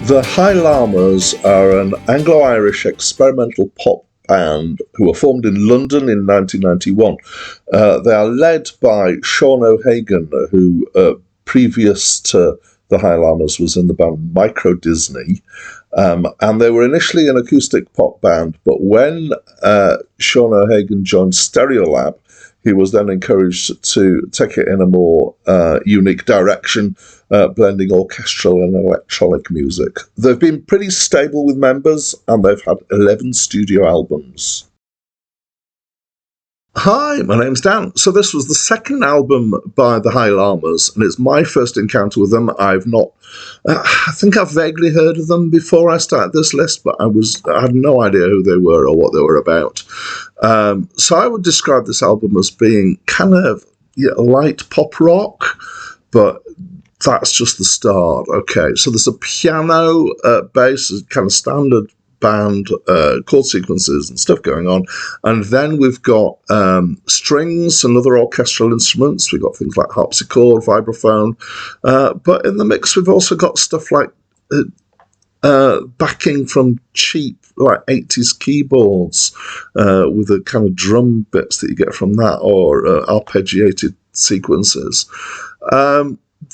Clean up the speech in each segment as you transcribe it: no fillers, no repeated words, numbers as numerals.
The Llamas are an Anglo-Irish experimental pop band who were formed in London in 1991. They are led by Sean O'Hagan, who previous to the Llamas was in the band Micro Disney. And they were initially an acoustic pop band, but when Sean O'Hagan joined Stereolab, he was then encouraged to take it in a more unique direction, blending orchestral and electronic music. They've been pretty stable with members, and they've had 11 studio albums. Hi, my name's Dan. So this was the second album by the Llamas, and it's my first encounter with them. I think I've vaguely heard of them before I started this list, but I had no idea who they were or what they were about. So I would describe this album as being kind of light pop rock, but that's just the start. Okay, so there's a piano, bass, kind of standard band, chord sequences and stuff going on, and then we've got strings and other orchestral instruments. We've got things like harpsichord, vibraphone, but in the mix we've also got stuff like backing from cheap like 80s keyboards with the kind of drum bits that you get from that, or arpeggiated sequences.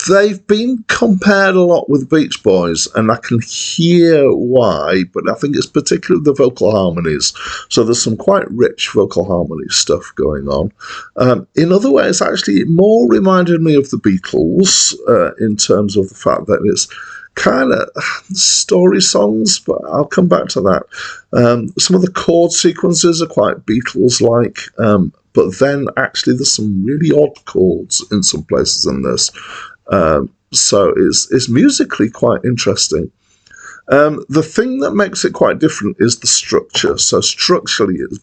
They've been compared a lot with Beach Boys, and I can hear why, but I think it's particularly the vocal harmonies. So there's some quite rich vocal harmony stuff going on. In other ways, actually, it more reminded me of the Beatles in terms of the fact that it's kind of story songs, but I'll come back to that. Some of the chord sequences are quite Beatles-like, but then actually there's some really odd chords in some places in this. So it's musically quite interesting. The thing that makes it quite different is the structure. So structurally it's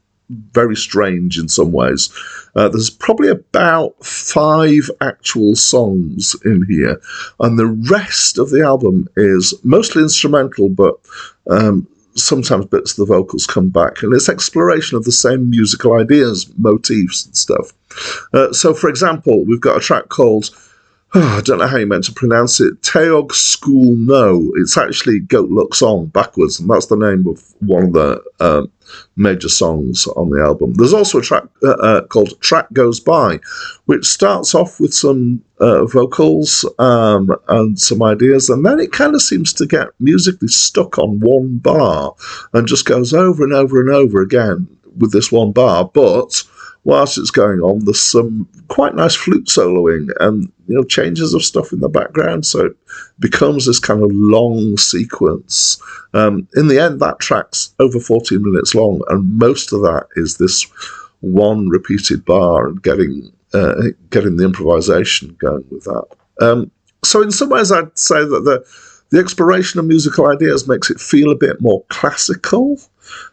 very strange in some ways. There's probably about 5 actual songs in here, and the rest of the album is mostly instrumental, but sometimes bits of the vocals come back, and it's exploration of the same musical ideas, motifs and stuff. So for example, we've got a track called, I don't know how you're meant to pronounce it, Teog School No. It's actually Goat Looks On backwards, and that's the name of one of the major songs on the album. There's also a track called Track Goes By, which starts off with some vocals and some ideas, and then it kind of seems to get musically stuck on one bar and just goes over and over and over again with this one bar. But whilst it's going on, there's some quite nice flute soloing and changes of stuff in the background, so it becomes this kind of long sequence. In the end, that track's over 14 minutes long, and most of that is this one repeated bar and getting the improvisation going with that. So in some ways, I'd say that the exploration of musical ideas makes it feel a bit more classical,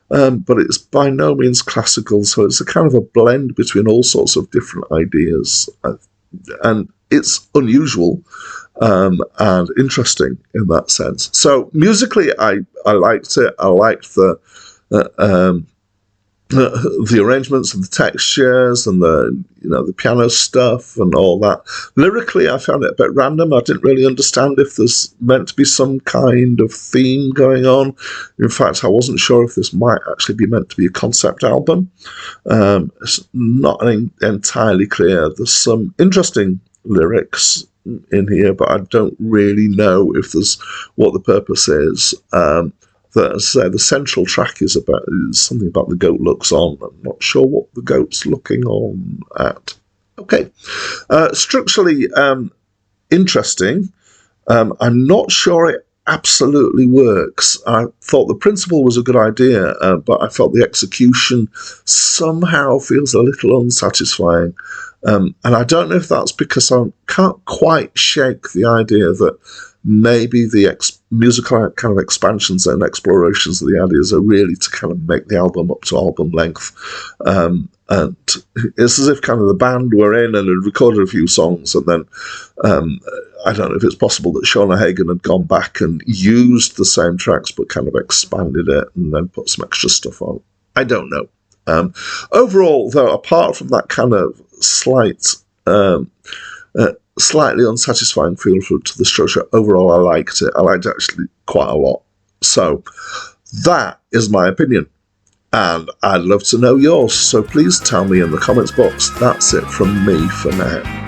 but it's by no means classical, so it's a kind of a blend between all sorts of different ideas, and it's unusual and interesting in that sense. So musically, I liked it. I liked the arrangements and the textures and the piano stuff and all that. Lyrically, I found it a bit random. I didn't really understand if there's meant to be some kind of theme going on. In fact, I wasn't sure if this might actually be meant to be a concept album. It's not entirely clear. There's some interesting lyrics in here, but I don't really know if there's what the purpose is. The central track is something about the goat looks on. I'm not sure what the goat's looking on at. Okay. Structurally interesting. I'm not sure it absolutely works. I thought the principle was a good idea, but I felt the execution somehow feels a little unsatisfying. And I don't know if that's because I can't quite shake the idea that maybe the musical kind of expansions and explorations of the ideas are really to kind of make the album up to album length. And it's as if kind of the band were in and had recorded a few songs, and then I don't know if it's possible that Sean O'Hagan had gone back and used the same tracks but kind of expanded it and then put some extra stuff on. I don't know. Overall, though, apart from that kind of slight slightly unsatisfying feel to the structure. Overall, I liked it. I liked it actually quite a lot. So that is my opinion, and I'd love to know yours. So please tell me in the comments box. That's it from me for now.